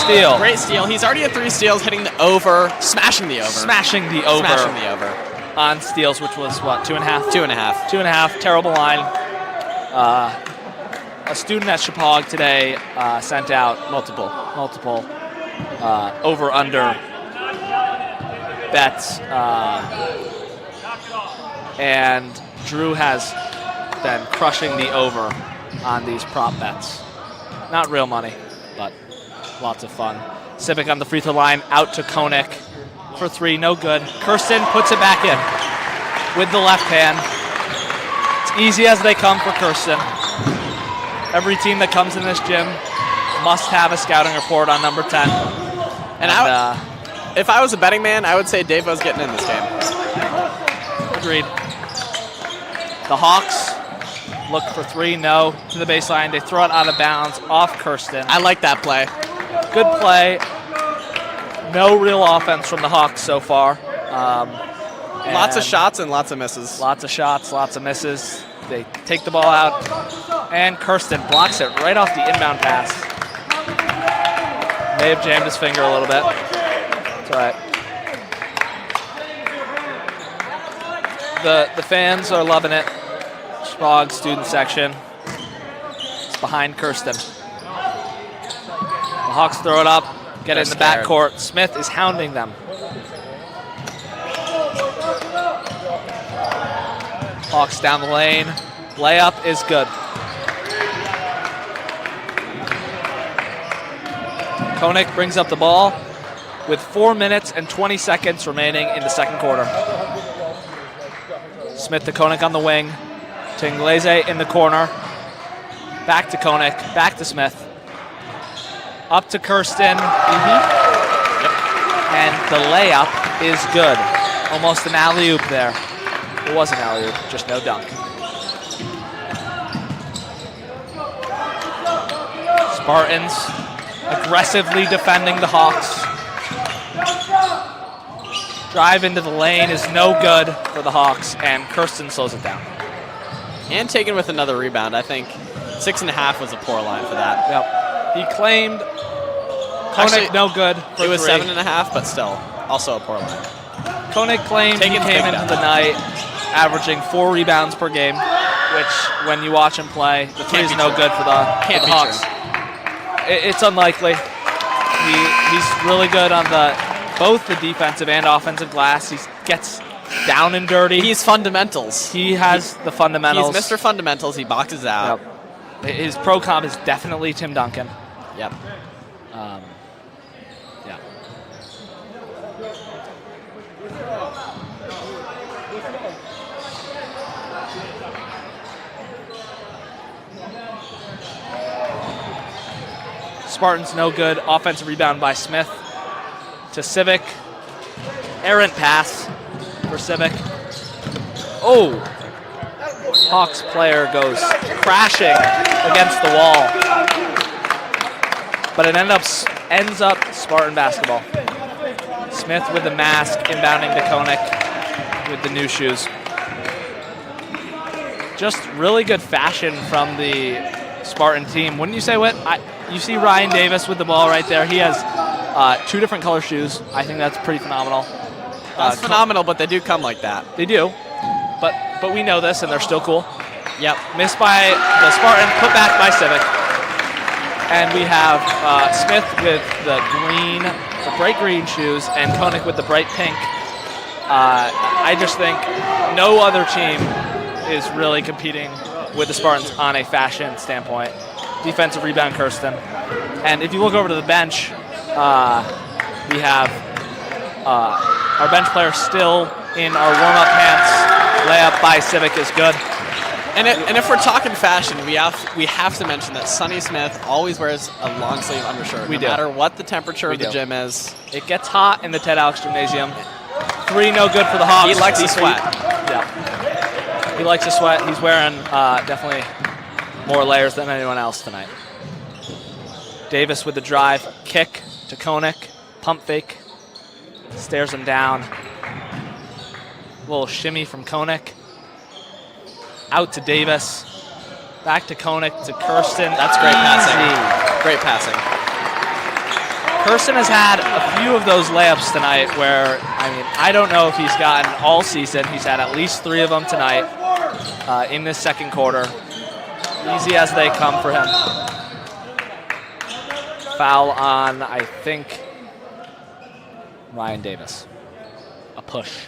steal. Great steal. He's already at 3 steals, hitting the over, smashing the over. Smashing the over. Smashing the over. On steals, which was what, 2.5? 2.5. 2.5, terrible line. A student at Shepaug today sent out multiple over-under bets, and Drew has been crushing the over on these prop bets. Not real money, but lots of fun. Civic on the free throw line, out to Koenig for 3, no good. Kirsten puts it back in with the left hand. It's easy as they come for Kirsten. Every team that comes in this gym must have a scouting report on number 10. And if I was a betting man, I would say Davo's getting in this game. Agreed. The Hawks look for 3, no, to the baseline. They throw it out of bounds off Kirsten. I like that play. Good play. No real offense from the Hawks so far. Lots of shots and lots of misses. Lots of shots, lots of misses. They take the ball out, and Kirsten blocks it right off the inbound pass. May have jammed his finger a little bit. That's all right. The fans are loving it. Shepaug student section. It's behind Kirsten. The Hawks throw it up, get it in the backcourt. Smith is hounding them. Hawks down the lane. Layup is good. Koenig brings up the ball with 4 minutes and 20 seconds remaining in the second quarter. Smith to Koenig on the wing. To Inglese in the corner. Back to Koenig. Back to Smith. Up to Kirsten. And the layup is good. Almost an alley-oop there. It was an alley-oop, just no dunk. Spartans aggressively defending the Hawks. Drive into the lane is no good for the Hawks, and Kirsten slows it down. And taken with another rebound. I think 6.5 was a poor line for that. Yep. He claimed Koenig no good for it was 3. 7.5, but still, also a poor line. Koenig claimed he came into the night averaging 4 rebounds per game, which, when you watch him play, the 3 is no good for the Hawks. It's unlikely. He's really good on both the defensive and offensive glass. He gets down and dirty. He's fundamentals. He has the fundamentals. He's Mr. Fundamentals. He boxes out. Yep. His pro comp is definitely Tim Duncan. Yep. Yeah. Spartans no good. Offensive rebound by Smith to Civic. Errant pass for Civic. Oh! Hawks player goes crashing against the wall. But it ends up Spartan basketball. Smith with the mask, inbounding to Koenig with the new shoes. Just really good fashion from the Spartan team. Wouldn't you say, Whit? You see Ryan Davis with the ball right there. He has 2 different color shoes. I think that's pretty phenomenal. That's phenomenal, but they do come like that. They do. But we know this, and they're still cool. Yep. Missed by the Spartan, put back by Civic. And we have Smith with the bright green shoes, and Koenig with the bright pink. I just think no other team is really competing with the Spartans on a fashion standpoint. Defensive rebound, Kirsten. And if you look over to the bench, we have our bench player still in our warm-up pants. Layup by Civic is good. And if we're talking fashion, we have to mention that Sonny Smith always wears a long sleeve undershirt, no matter what the temperature of the gym is. It gets hot in the Ted Alex Gymnasium. 3 no good for the Hawks. He likes to sweat. Yeah. He likes to sweat. He's wearing definitely more layers than anyone else tonight. Davis with the drive, kick to Koenig, pump fake, stares him down. Little shimmy from Koenig. Out to Davis. Back to Koenig to Kirsten. That's great passing. Great passing. Kirsten has had a few of those layups tonight where, I don't know if he's gotten all season. He's had at least 3 of them tonight in this second quarter. Easy as they come for him. Foul on, I think, Ryan Davis. A push.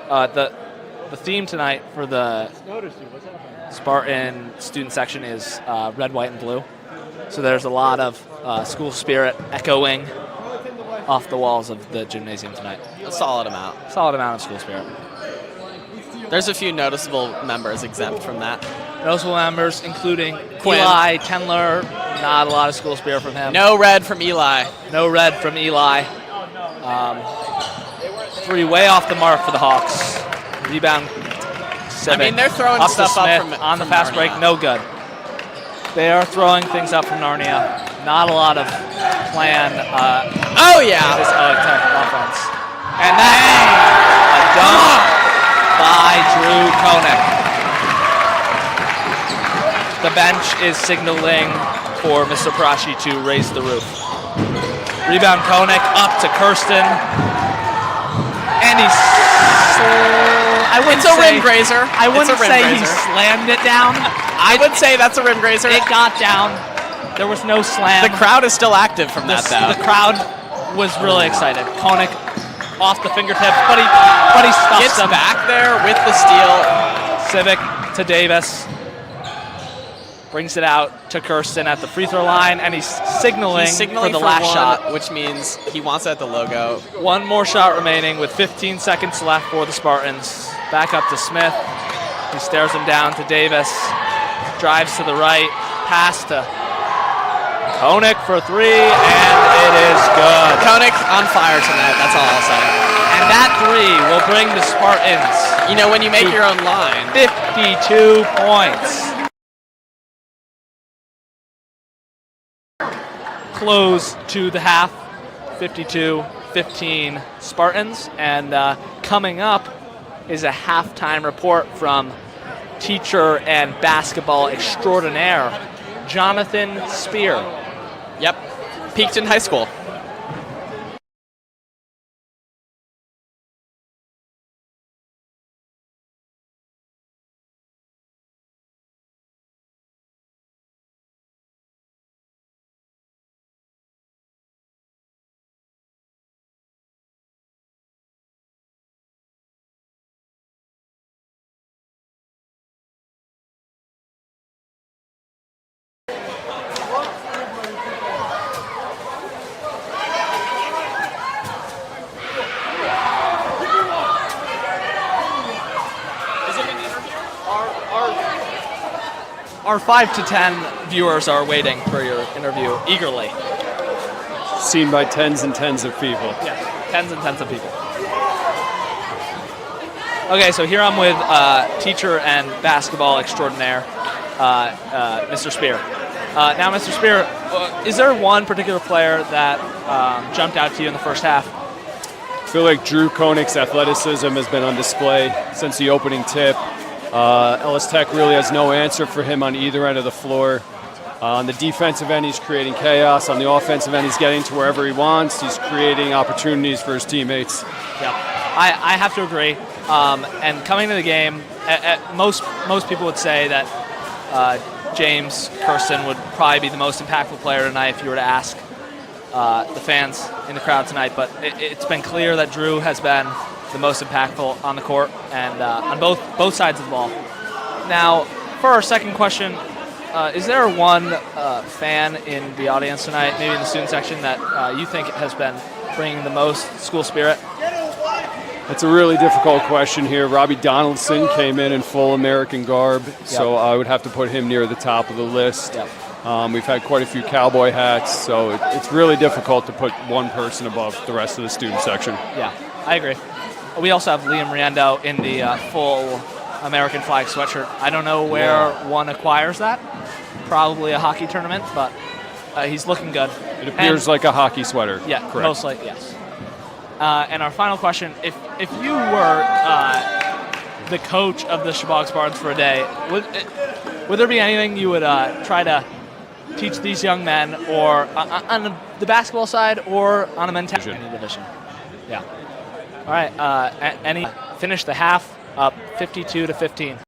The theme tonight for the Spartan student section is red, white, and blue. So there's a lot of school spirit echoing off the walls of the gymnasium tonight. A solid amount. Solid amount of school spirit. There's a few noticeable members exempt from that. Noticeable members, including Quinn. Eli Tendler. Not a lot of school spirit from him. No red from Eli. No red from Eli. 3 way off the mark for the Hawks. Rebound. 7. They're throwing up stuff to Smith up on the from fast Narnia. break. No good. They are throwing things up from Narnia. Not a lot of plan. Oh, yeah. This offense. And that's a dunk by Drew Koenig. The bench is signaling for Mr. Prashi to raise the roof. Rebound Koenig up to Kirsten. And he's... It's a rim grazer. I wouldn't say he slammed it down. I would say that's a rim grazer. It got down. There was no slam. The crowd is still active from that, though. The crowd was really excited. Koenig off the fingertips, but he stuffs Gets him. back there with the steal. Civic to Davis. Brings it out to Kirsten at the free throw line, and he's signaling for the last shot, which means he wants it at the logo. One more shot remaining with 15 seconds left for the Spartans. Back up to Smith. He stares him down to Davis. Drives to the right. Pass to Koenig for 3, and it is good. Koenig on fire tonight, that's all I'll say. And that 3 will bring the Spartans. You know, when you make your own line. 52 points. Close to the half, 52-15 Spartans. And coming up is a halftime report from teacher and basketball extraordinaire, Jonathan Spear. Yep, peaked in high school. Our 5 to 10 viewers are waiting for your interview eagerly. Seen by tens and tens of people. Yeah, tens and tens of people. Okay, so here I'm with teacher and basketball extraordinaire, Mr. Spear. Now, Mr. Spear, is there one particular player that jumped out to you in the first half? I feel like Drew Koenig's athleticism has been on display since the opening tip. Ellis Tech really has no answer for him on either end of the floor. On the defensive end, he's creating chaos. On the offensive end, he's getting to wherever he wants. He's creating opportunities for his teammates. Yeah, I have to agree. And coming to the game, most people would say that James Kirsten would probably be the most impactful player tonight if you were to ask the fans in the crowd tonight. But it's been clear that Drew has been the most impactful on the court and on both sides of the ball. Now, for our second question, is there one fan in the audience tonight, maybe in the student section, that you think has been bringing the most school spirit? That's a really difficult question here. Robbie Donaldson came in full American garb, so I would have to put him near the top of the list. Yep. We've had quite a few cowboy hats, so it's really difficult to put one person above the rest of the student section. Yeah, I agree. We also have Liam Riendo in the full American flag sweatshirt. I don't know where one acquires that. Probably a hockey tournament, but he's looking good. It appears like a hockey sweater. Yeah, correct. most likely, yes. And our final question, if you were the coach of the Shepaug Spartans for a day, would there be anything you would try to teach these young men, or on the basketball side, or on a mentality division. Yeah. All right. Any finish the half up 52-15.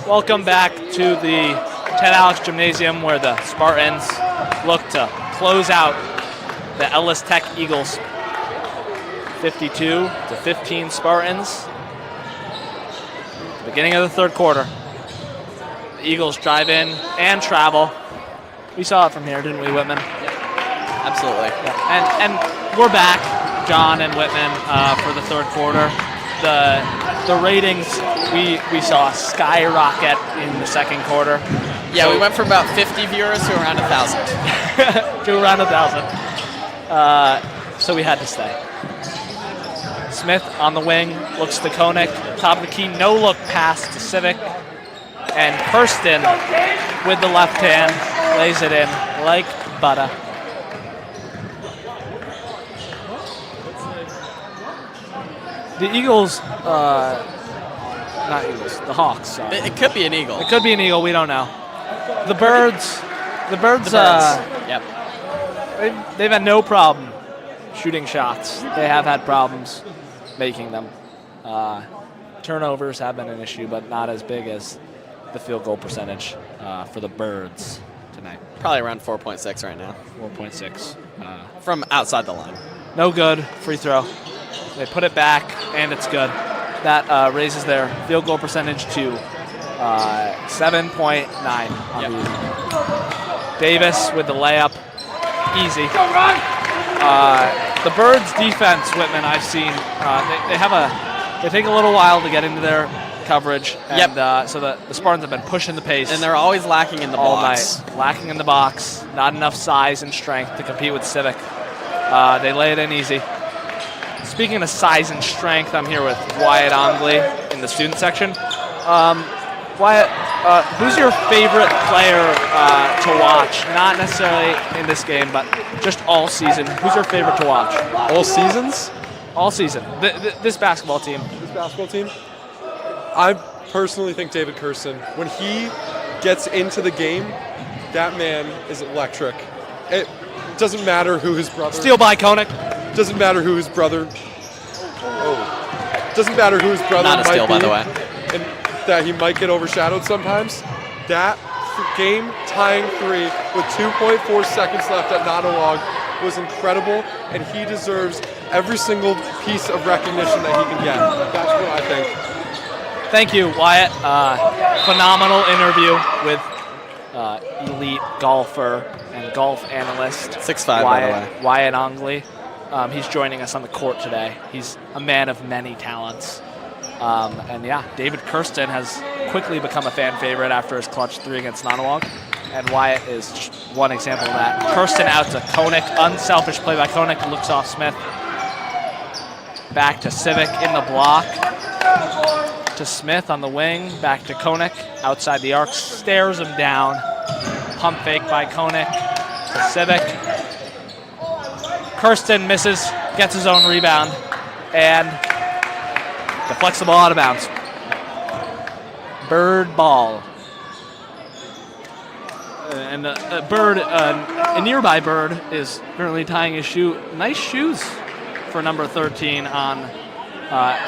Welcome back to the Ted Alex Gymnasium, where the Spartans look to close out the Ellis Tech Eagles. 52-15 Spartans. Beginning of the third quarter. The Eagles drive in and travel. We saw it from here, didn't we, Whitman? Yeah, absolutely. Yeah. And we're back, John and Whitman, for the third quarter. The ratings we saw skyrocket in the second quarter. Yeah, we went from about 50 viewers to around 1,000. To around 1,000. So we had to stay. Smith on the wing, looks to Koenig, top of the key, no look pass to Civic. And Kirsten with the left hand lays it in like butter. The Eagles, not Eagles, the Hawks. Sorry. It could be an eagle. It could be an eagle, we don't know. The Birds, Yep. they've had no problem shooting shots. They have had problems making them. Turnovers have been an issue, but not as big as the field goal percentage for the Birds tonight. Probably around 4.6 right now. 4.6. From outside the line. No good. Free throw. They put it back, and it's good. That raises their field goal percentage to 7.9. Yep. Davis with the layup. Easy. The Birds' defense, Whitman, I've seen, they take a little while to get into their coverage. And, so the Spartans have been pushing the pace. And they're always lacking in the all box. night. Lacking in the box. Not enough size and strength to compete with Civic. They lay it in easy. Speaking of size and strength, I'm here with Wyatt Ongley in the student section. Wyatt, who's your favorite player to watch? Not necessarily in this game, but just all season. Who's your favorite to watch? All seasons? All season. This basketball team. This basketball team? I personally think David Kirsten. When he gets into the game, that man is electric. It doesn't matter who his brother. Steal by Koenig. Doesn't matter who his brother. Doesn't matter who his brother Not a might steal, be, by the way. and that he might get overshadowed sometimes. That game-tying three with 2.4 seconds left at Nonolog was incredible, and he deserves every single piece of recognition that he can get. That's what I think. Thank you, Wyatt. Phenomenal interview with elite golfer and golf analyst 6'5", by the way. Wyatt Ongley. He's joining us on the court today. He's a man of many talents. And yeah, David Kirsten has quickly become a fan favorite after his clutch three against Nonolog. And Wyatt is just one example of that. Kirsten out to Koenig. Unselfish play by Koenig. Looks off Smith. Back to Civic in the block. To Smith on the wing. Back to Koenig. Outside the arc. Stares him down. Pump fake by Koenig. To Civic. Kirsten misses. Gets his own rebound. And deflects the ball out of bounds. Bird ball. And a nearby Bird is currently tying his shoe. Nice shoes for number 13 on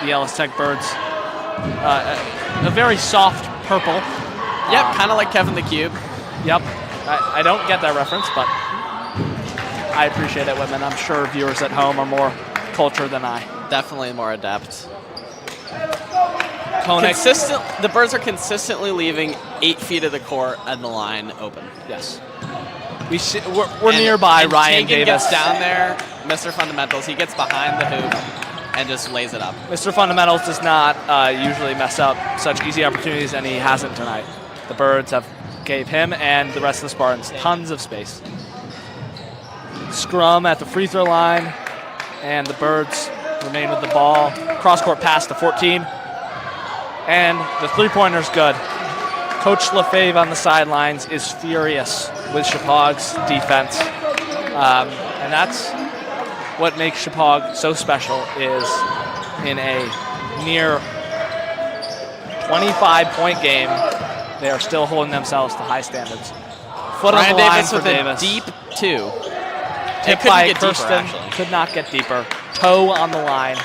the Ellis Tech Birds. A very soft purple. Yep, kind of like Kevin the Cube. Yep. I don't get that reference, but I appreciate it, women. I'm sure viewers at home are more cultured than I. Definitely more adept. Koenig. The Birds are consistently leaving 8 feet of the court and the line open. Yes. We're nearby. And Ryan Kagan Davis gets down there, Mr. Fundamentals. He gets behind the hoop and just lays it up. Mr. Fundamentals does not usually mess up such easy opportunities, and he hasn't tonight. The Birds have gave him and the rest of the Spartans tons of space. Scrum at the free throw line, and the Birds remain with the ball. Cross-court pass to 14, and the three-pointer's good. Coach LaFave on the sidelines is furious with Shepaug's defense, and that's what makes Shepaug so special. Is in a near 25-point game, they are still holding themselves to high standards. Foot on the line for Davis. Deep two. Tip by Kirsten. Could not get deeper. Toe on the line.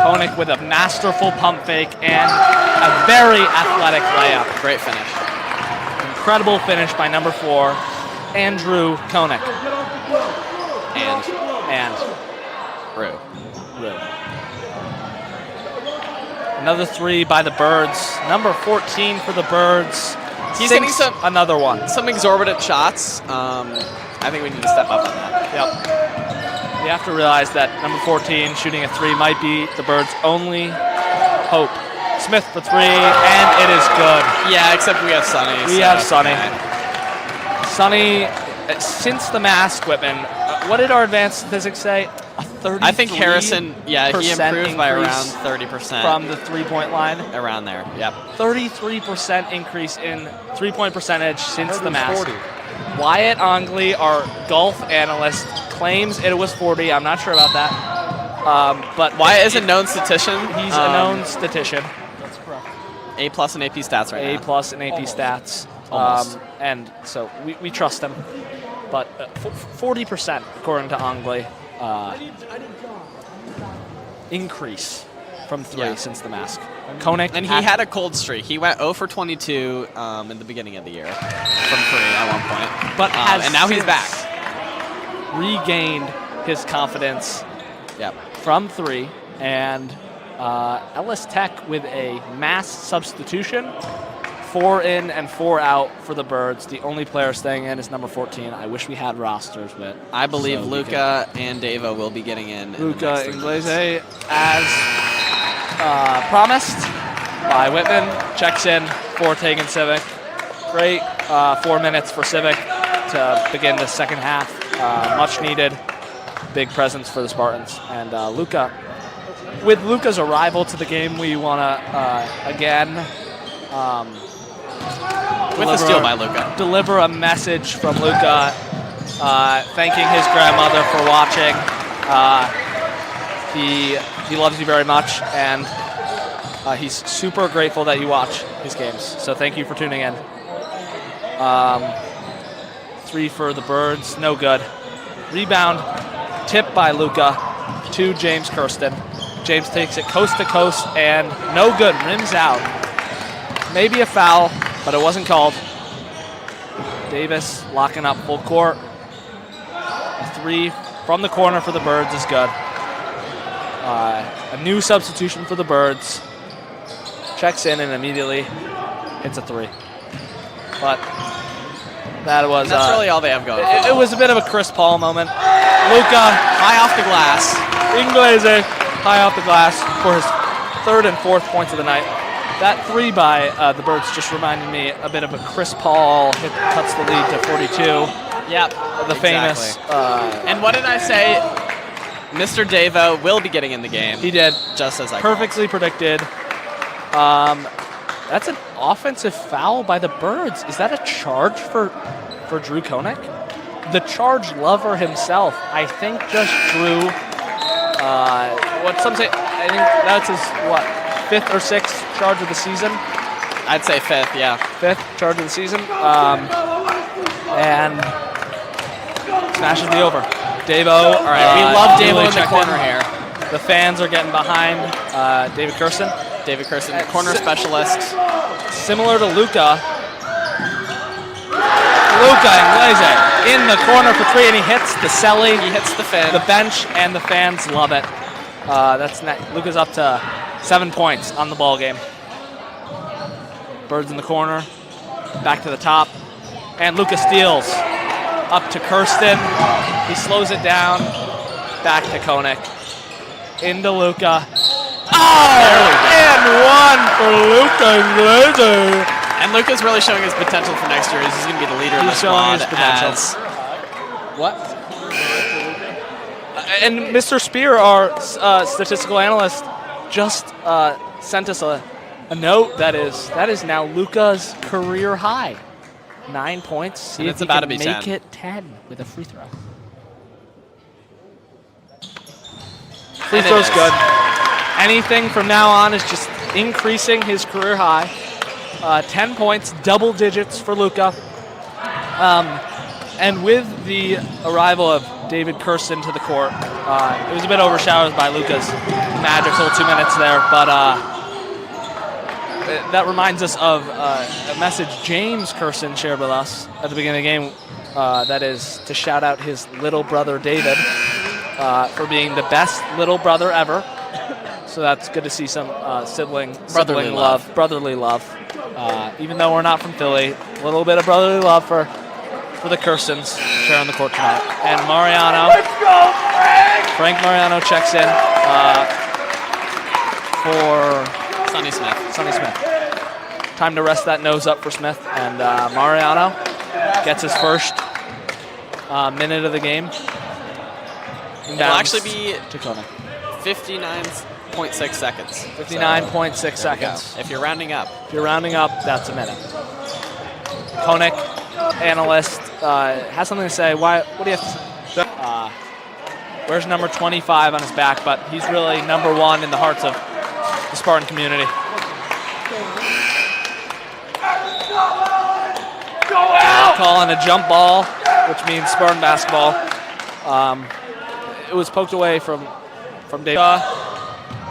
Koenig with a masterful pump fake and a very athletic layup. Great finish. Incredible finish by number 4, Andrew Koenig. And Rue. Another 3 by the Birds. Number 14 for the Birds. He's hitting another one. Some exorbitant shots. I think we need to step up on that. Yep. You have to realize that number 14 shooting a 3 might be the Birds' only hope. Smith for 3, and it is good. Yeah, except we have Sonny. We have Sonny. Sonny, since the mask, Whitman, what did our advanced statistics say? A 33%. I think Harrison, he improved by around 30%. From the three-point line? Around there, yep. 33% increase in three-point percentage since the mask. 40. Wyatt Ongley, our golf analyst, claims it was 40. I'm not sure about that. But Wyatt is a known statistician. He's a known statistician. That's correct. A+ in AP stats right now. A+ in AP stats. Almost. And so we trust him. But 40%, according to Ongley, increase from 3 since the mask. Koenig. And he had a cold streak. He went 0 for 22 in the beginning of the year from 3 at one point. But and now he's back. Regained his confidence from 3. And Ellis Tech with a mass substitution. 4 in and 4 out for the Birds. The only player staying in is number 14. I wish we had rosters, but I believe Luca and Davo will be getting in. Luca Inglese, as promised by Whitman, checks in for Tegan Civic. Great 4 minutes for Civic to begin the second half. Much needed. Big presence for the Spartans. And Luca, with Luca's arrival to the game, we want to again with a steal by Luca. Deliver a message from Luca, thanking his grandmother for watching. He loves you very much, and he's super grateful that you watch his games. So thank you for tuning in. 3 for the Birds, no good. Rebound, tip by Luca to James Kirsten. James takes it coast to coast, and no good, rims out. Maybe a foul, but it wasn't called. Davis locking up full court. A 3 from the corner for the Birds is good. A new substitution for the Birds. Checks in and immediately hits a 3. But that was... That's really all they have going. It was a bit of a Chris Paul moment. Luca, high off the glass. Inglese, high off the glass for his 3rd and 4th points of the night. That 3 by the Birds just reminded me a bit of a Chris Paul cuts the lead to 42. Yep, the famous. And what did I say? Mr. Davo will be getting in the game. He did, just as I perfectly predicted. That's an offensive foul by the Birds. Is that a charge for Drew Koenig? The charge lover himself, I think, just drew. What some say? I think that's his 5th or 6th charge of the season. I'd say 5th, yeah. 5th charge of the season. And smashes the over. Davo. All right, we love Davo in the corner here. The fans are getting behind David Kirsten. David Kirsten, corner specialist. Similar to Luca. Luca Inglese in the corner for 3, and he hits the celly. He hits the fin. The bench, and the fans love it. Luca's up to 7 points on the ball game. Birds in the corner, back to the top, and Luca steals. Up to Kirsten, he slows it down, back to Koenig, into Luca. And 1 for Luca Inglese. And Luca's really showing his potential for next year. He's going to be the leader of the squad. What? And Mr. Spear, our statistical analyst, just sent us a note that is now Luca's career high. 9 points. See, it's about to be 10. Make it 10 with a free throw. Free throw's good. Anything from now on is just increasing his career high. 10 points, double digits for Luca. And with the arrival of David Kirsten to the court. It was a bit overshadowed by Luca's magical 2 minutes there, but that reminds us of a message James Kirsten shared with us at the beginning of the game. That is to shout out his little brother David for being the best little brother ever. So that's good to see some sibling love, brotherly love. Even though we're not from Philly, a little bit of brotherly love for the Kirstens sharing the court tonight. And Mariano. Let's go, Frank Mariano checks in for Sonny Smith. Time to rest that nose up for Smith. And Mariano gets his first minute of the game. It'll actually be to Koenig. 59.6 seconds. 59.6 seconds. If you're rounding up. That's a minute. Koenig, analyst, has something to say. What do you have to say? Wears number 25 on his back, but he's really number 1 in the hearts of the Spartan community. Calling a jump ball, which means Spartan basketball. It was poked away from Dave.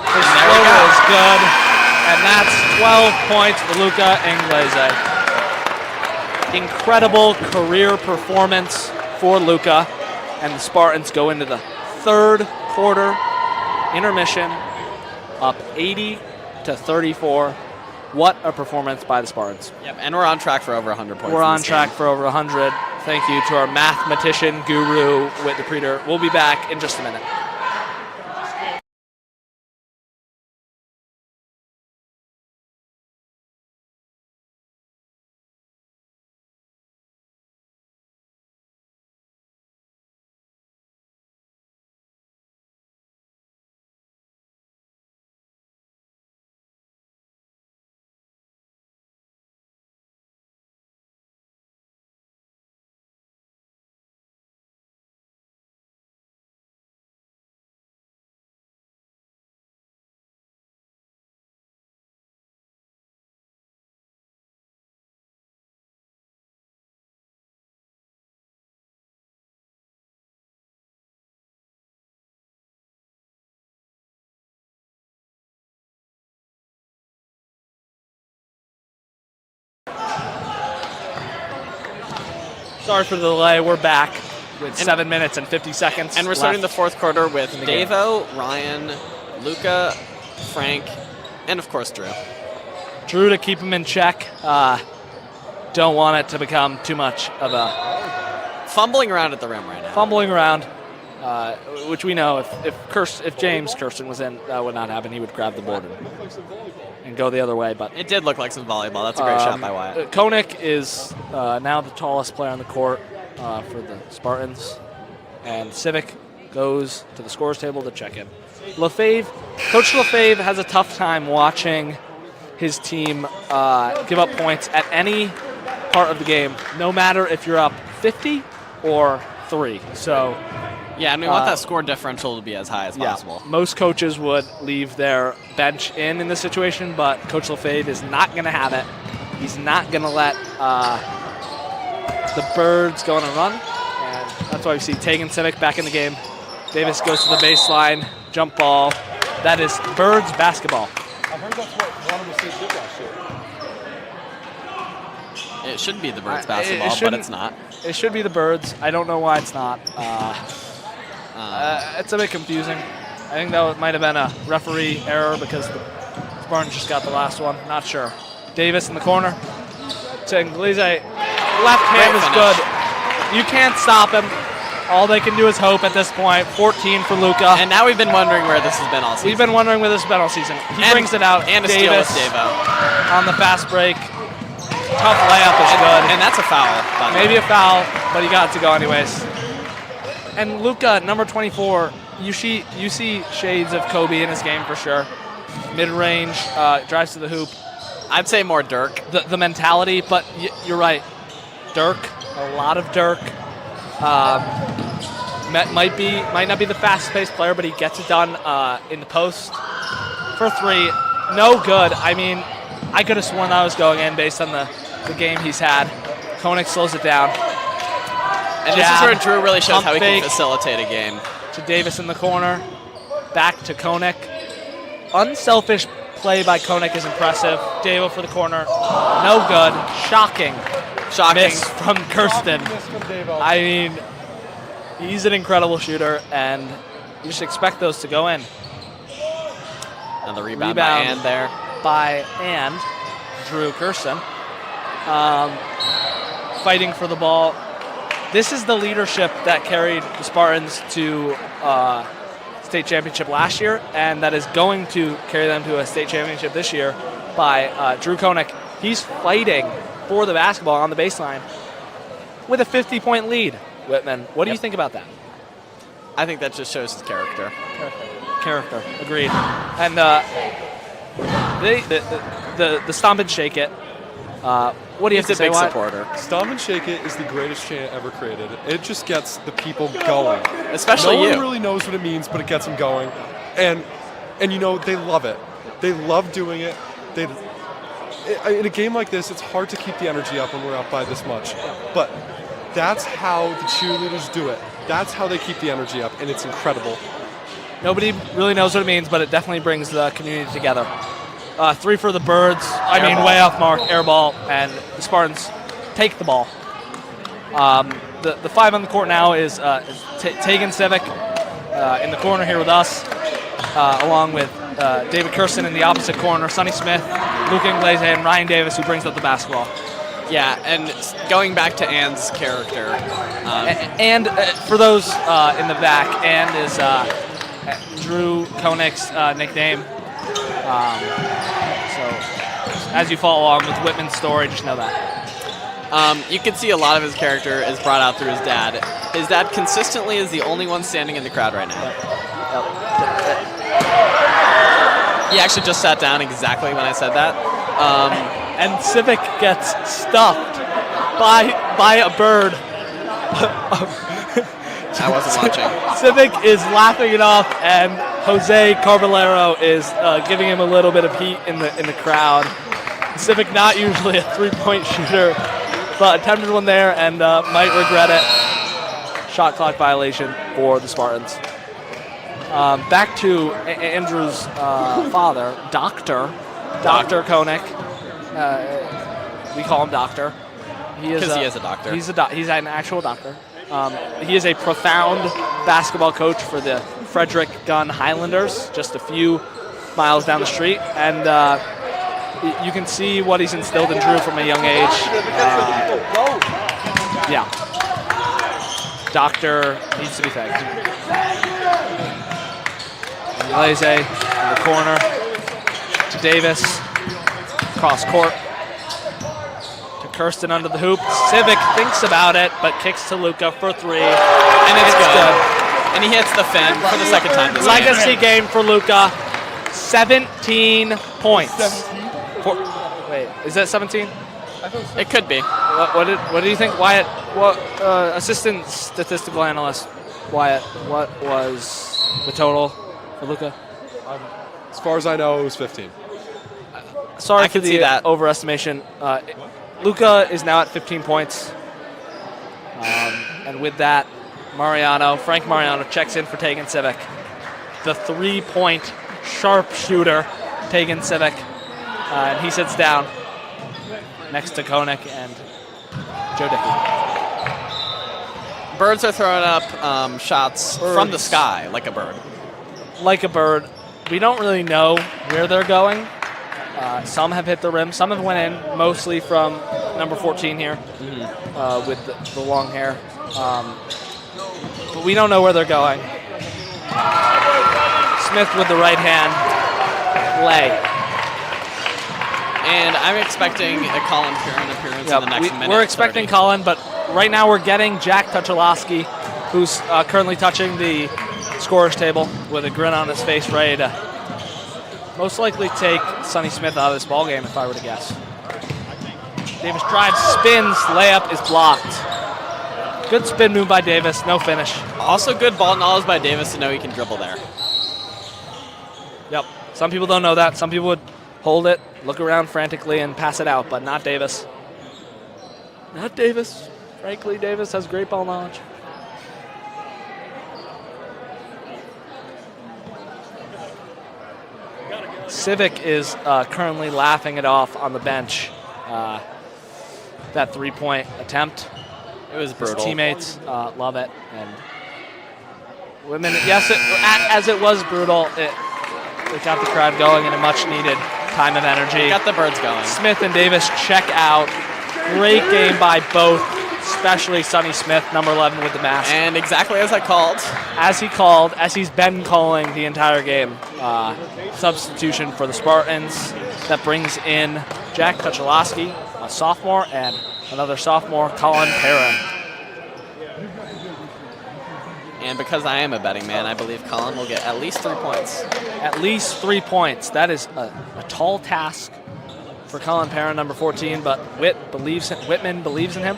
His floater is good, and that's 12 points for Luca Inglese. Incredible career performance for Luca, and the Spartans go into the third quarter intermission up 80-34. What a performance by the Spartans. Yep, and we're on track for over 100 points. We're on track for over 100. Thank you to our mathematician guru, Whit DePreter. We'll be back in just a minute. Sorry for the delay. We're back with 7 minutes and 50 seconds. And we're starting the fourth quarter with Davo, Ryan, Luca, Frank, and of course Drew. Drew to keep him in check. Don't want it to become too much of a fumbling around at the rim right now. Fumbling around, which we know if James Kirsten was in, that would not happen. He would grab the board and go the other way. But it did look like some volleyball. That's a great shot by Wyatt. Koenig is now the tallest player on the court for the Spartans, and Civic goes to the scores table to check in. Coach Lefebvre has a tough time watching his team give up points at any part of the game, no matter if you're up 50 or 3. So, yeah, and we want that score differential to be as high as possible. Most coaches would leave their bench in this situation, but Coach Lefebvre is not going to have it. He's not going to let the Birds go on a run, and that's why we see Tegan Civic back in the game. Davis goes to the baseline, jump ball. That is Birds basketball. I heard that's what Guadalupe State did last year. It should be the Birds basketball, but it's not. It should be the Birds. I don't know why it's not. It's a bit confusing. I think that might have been a referee error because the Spartans just got the last one. Not sure. Davis in the corner to Inglese. Left hand is good. You can't stop him. All they can do is hope at this point. 14 for Luca. And now we've been wondering where this has been all season. We've been wondering where this has been all season. He brings it out. And a steal with Davo. On the fast break. Tough layup is good. And that's a foul. Maybe a foul, but he got it to go anyways. And Luca, number 24, you see shades of Kobe in his game for sure. Mid-range, drives to the hoop. I'd say more Dirk. The mentality, but you're right. Dirk, a lot of Dirk. Might not be the fastest-paced player, but he gets it done in the post for 3. No good. I mean, I could have sworn that was going in based on the game he's had. Koenig slows it down. And this is where Drew really shows how he can facilitate a game. To Davis in the corner. Back to Koenig. Unselfish play by Koenig is impressive. Davo for the corner. No good. Shocking. Miss from Kirsten. I mean, he's an incredible shooter, and you just expect those to go in. And the rebound by And there. By And. Drew Kirsten. Fighting for the ball. This is the leadership that carried the Spartans to state championship last year, and that is going to carry them to a state championship this year by Drew Koenig. He's fighting for the basketball on the baseline with a 50-point lead. Whitman, what do you think about that? I think that just shows his character. Character, agreed. And the stomp and shake it. What do you have to say? He's a big supporter. Stomp and shake it is the greatest chant ever created. It just gets the people going. Especially no one really knows what it means, but it gets them going. And you know, they love it. They love doing it. In a game like this, it's hard to keep the energy up when we're up by this much. But that's how the cheerleaders do it. That's how they keep the energy up, and it's incredible. Nobody really knows what it means, but it definitely brings the community together. 3 for the Birds. Way off mark, air ball, and the Spartans take the ball. The 5 on the court now is Tegan Civic in the corner here with us, along with David Kirsten in the opposite corner, Sonny Smith, Luke Inglese, and Ryan Davis, who brings up the basketball. Yeah, and going back to Ann's character. And for those in the back, Ann is Drew Koenig's nickname. So as you follow along with Whitman's story, just know that. You can see a lot of his character is brought out through his dad. His dad consistently is the only one standing in the crowd right now. He actually just sat down exactly when I said that. And Civic gets stuffed by a bird. I wasn't watching. Civic is laughing it off, and Jose Carvalero is giving him a little bit of heat in the crowd. Civic not usually a three-point shooter, but attempted one there and might regret it. Shot clock violation for the Spartans. Back to Andrew's father, Dr. Koenig. We call him Doctor. Because he is a doctor. He's an actual doctor. He is a profound basketball coach for the Frederick Gunn Highlanders, just a few miles down the street. And you can see what he's instilled in Drew from a young age. Yeah. Doctor needs to be thanked. Inglese in the corner to Davis. Cross court. Kirsten under the hoop. Civic thinks about it, but kicks to Luca for 3. And it's good. And he hits the fin for the second time this Legacy game for Luca. 17 points. 17? Wait, is that 17? It could be. What do you think, Wyatt? What assistant statistical analyst Wyatt? What was the total for Luca? As far as I know, it was 15. Sorry for the overestimation. Luca is now at 15 points. And with that, Frank Mariano checks in for Tegan Civic. The 3-point sharpshooter, Tegan Civic. And he sits down next to Koenig and Joe Dickey. Birds are throwing up shots from the sky like a bird. Like a bird. We don't really know where they're going. Some have hit the rim. Some have went in, mostly from number 14 here with the long hair. But we don't know where they're going. Smith with the right hand. Lay. And I'm expecting a Colin Piran appearance in the next minute. We're expecting 30. Colin, but right now we're getting Jack Tucholowski, who's currently touching the scorer's table with a grin on his face, ready to most likely take Sonny Smith out of this ballgame, if I were to guess. Davis drives, spins, layup is blocked. Good spin move by Davis, no finish. Also good ball knowledge by Davis to know he can dribble there. Yep, some people don't know that. Some people would hold it, look around frantically, and pass it out, but not Davis. Not Davis. Frankly, Davis has great ball knowledge. Civic is currently laughing it off on the bench. That 3-point attempt. It was brutal. His teammates love it. And women, yes, as it was brutal, it got the crowd going in a much-needed time of energy. Got the birds going. Smith and Davis check out. Great game by both, especially Sonny Smith, number 11 with the mask. And exactly as I called. As he's been calling the entire game. Substitution for the Spartans. That brings in Jack Kuchelowski, a sophomore, and another sophomore, Colin Perrin. And because I am a betting man, I believe Colin will get at least 3 points. At least 3 points. That is a tall task for Colin Perrin, number 14, but Whitman believes in him,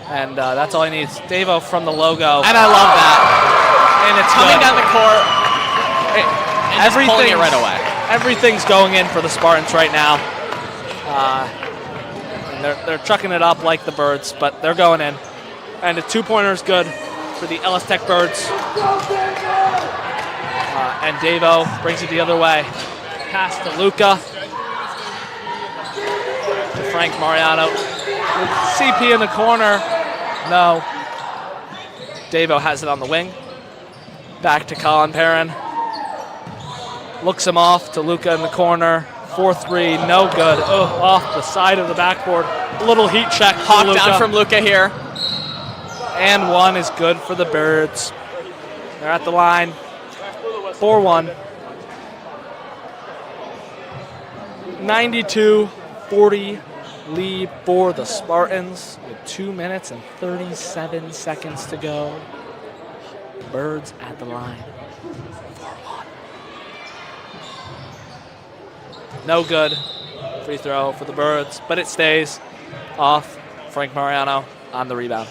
and that's all he needs. Davo from the logo. And I love that. And it's coming good. down the court. And just pulling it right away. Everything's going in for the Spartans right now. And they're chucking it up like the Birds, but they're going in. And the 2-pointer is good for the Ellis Tech Birds. And Davo brings it the other way. Pass to Luca. To Frank Mariano. CP in the corner. No. Davo has it on the wing. Back to Colin Perrin. Looks him off to Luca in the corner. 4-3, no good. Off the side of the backboard. A little heat check. Hawk down from Luca here. And one is good for the Birds. They're at the line. 4-1. 92-40 lead for the Spartans with 2 minutes and 37 seconds to go. Birds at the line. 4-1. No good. Free throw for the Birds, but it stays off. Frank Mariano on the rebound.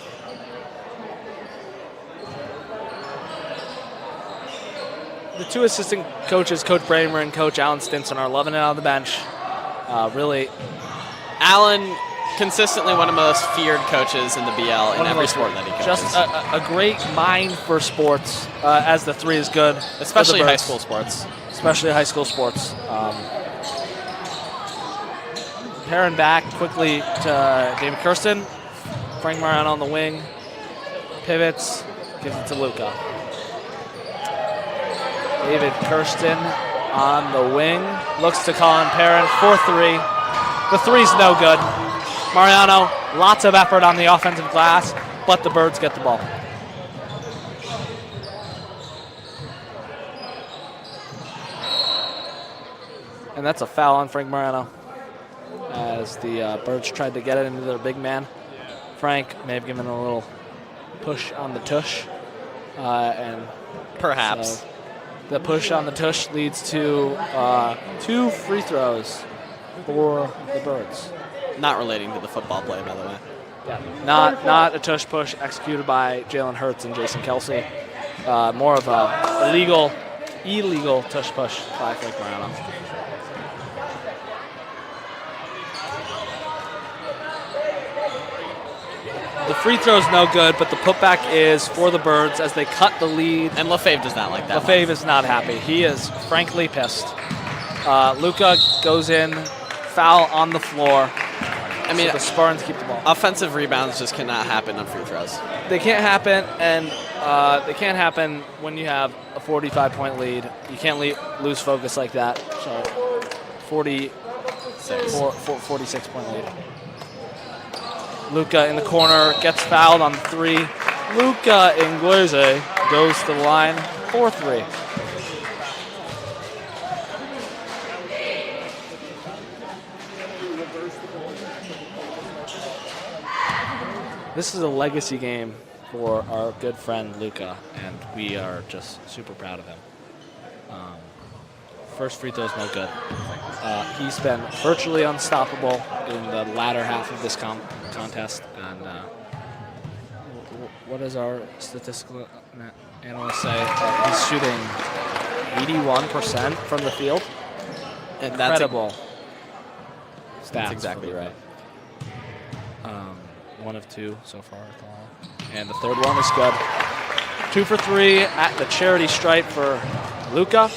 The two assistant coaches, Coach Bramer and Coach Alan Stinson, are loving it on the bench. Really, Alan, consistently one of the most feared coaches in the BL in every sport that he coaches. Just a great mind for sports, as the three is good. Especially high school sports. Especially high school sports. Perrin back quickly to David Kirsten. Frank Mariano on the wing. Pivots, gives it to Luca. David Kirsten on the wing. Looks to Colin Perrin. 4-3. The three's no good. Mariano, lots of effort on the offensive glass, but the Birds get the ball. And that's a foul on Frank Mariano, as the Birds tried to get it into their big man. Frank may have given a little push on the tush. And perhaps. So the push on the tush leads to 2 free throws for the Birds. Not relating to the football play, by the way. Yeah. Not a tush push executed by Jalen Hurts and Jason Kelsey. More of a illegal tush push by Frank Mariano. The free throw's no good, but the putback is for the Birds as they cut the lead. And Lefebvre does not like that. Lefebvre is not happy. He is frankly pissed. Luca goes in, foul on the floor. I mean, so the Spartans keep the ball. Offensive rebounds just cannot happen on free throws. They can't happen, and they can't happen when you have a 45-point lead. You can't lose focus like that. So 46-point lead. Luca in the corner gets fouled on 3. Luca Inglese goes to the line. 4-3. This is a legacy game for our good friend Luca, and we are just super proud of him. First free throw is no good. He's been virtually unstoppable in the latter half of this contest. And what does our statistical analyst say? He's shooting 81% from the field. And incredible stats. That's exactly right. 1 of 2 so far. And the third one is good. 2 for 3 at the charity stripe for Luca.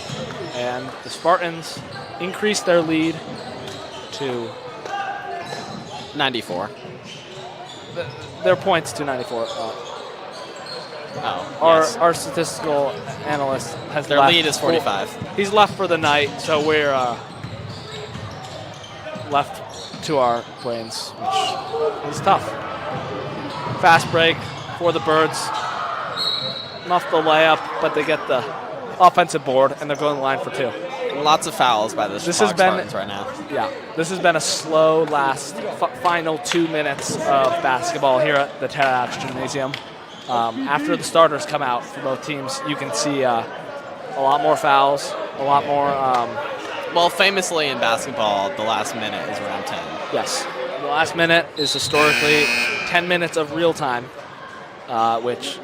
And the Spartans increase their lead to 94. Their points to 94. Yes. Our statistical analyst has Their left lead is 45. He's left for the night, so we're left to our brains, which is tough. Fast break for the Birds. Muff the layup, but they get the offensive board, and they're going to the line for 2. Lots of fouls by the Shepaug Spartans right now. Yeah, this has been a slow last final 2 minutes of basketball here at the Terrats Gymnasium. After the starters come out for both teams, you can see a lot more fouls, a lot more... well, famously in basketball, the last minute is around 10. Yes. The last minute is historically 10 minutes of real time, which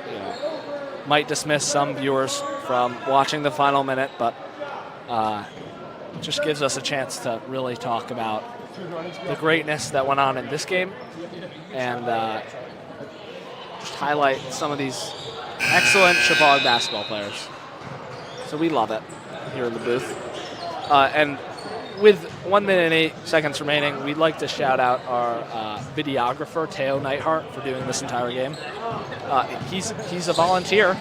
might dismiss some viewers from watching the final minute, but just gives us a chance to really talk about the greatness that went on in this game and just highlight some of these excellent Shepaug basketball players. So we love it here in the booth. And with 1 minute and 8 seconds remaining, we'd like to shout out our videographer, Teo Neidhart, for doing this entire game. He's a volunteer.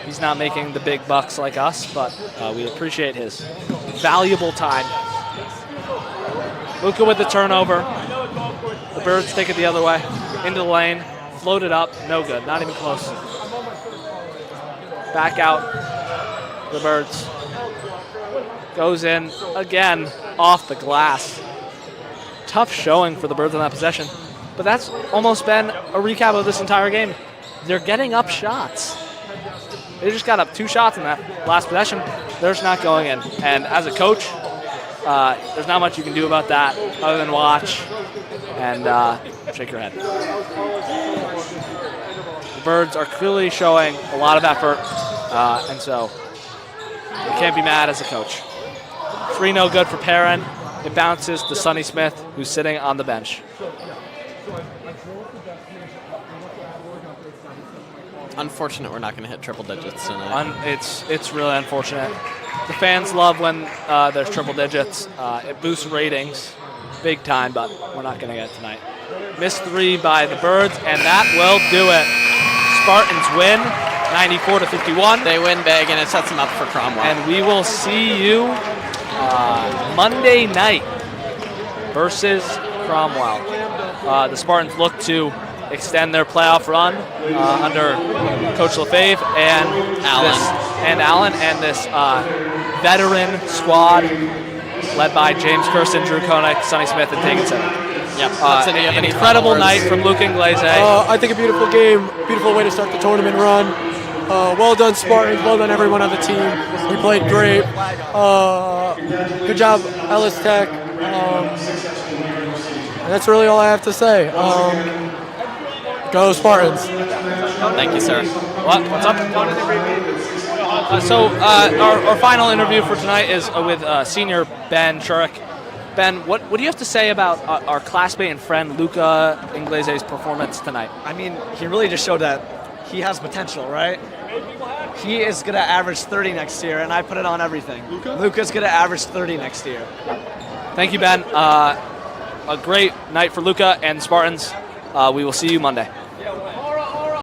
He's not making the big bucks like us, but we appreciate his valuable time. Luka with the turnover. The Birds take it the other way. Into the lane. Floated up. No good. Not even close. Back out. The Birds. Goes in again off the glass. Tough showing for the Birds on that possession. But that's almost been a recap of this entire game. They're getting up shots. They just got up 2 shots in that last possession. They're just not going in. And as a coach, there's not much you can do about that other than watch and shake your head. The Birds are clearly showing a lot of effort, and so you can't be mad as a coach. 3 no good for Perrin. It bounces to Sonny Smith, who's sitting on the bench. Unfortunate we're not going to hit triple digits tonight. It's really unfortunate. The fans love when there's triple digits. It boosts ratings big time, but we're not going to get it tonight. Missed 3 by the Birds, and that will do it. Spartans win 94-51. They win big, and it sets them up for Cromwell. And we will see you Monday night versus Cromwell. The Spartans look to extend their playoff run under Coach Lefebvre and Allen and this veteran squad led by James Kirsten, Drew Koenig, Sonny Smith, and Dickinson. Yep. An incredible night from Luke Inglese. I think a beautiful game, beautiful way to start the tournament run. Well done, Spartans. Well done, everyone on the team. We played great. Good job, Ellis Tech. And that's really all I have to say. Go Spartans. Thank you, sir. What's up? Our final interview for tonight is with senior Ben Churik. Ben, what do you have to say about our classmate and friend Luca Inglese's performance tonight? I mean, he really just showed that he has potential, right? He is going to average 30 next year, and I put it on everything. Luca's going to average 30 next year. Thank you, Ben. A great night for Luca and Spartans. We will see you Monday.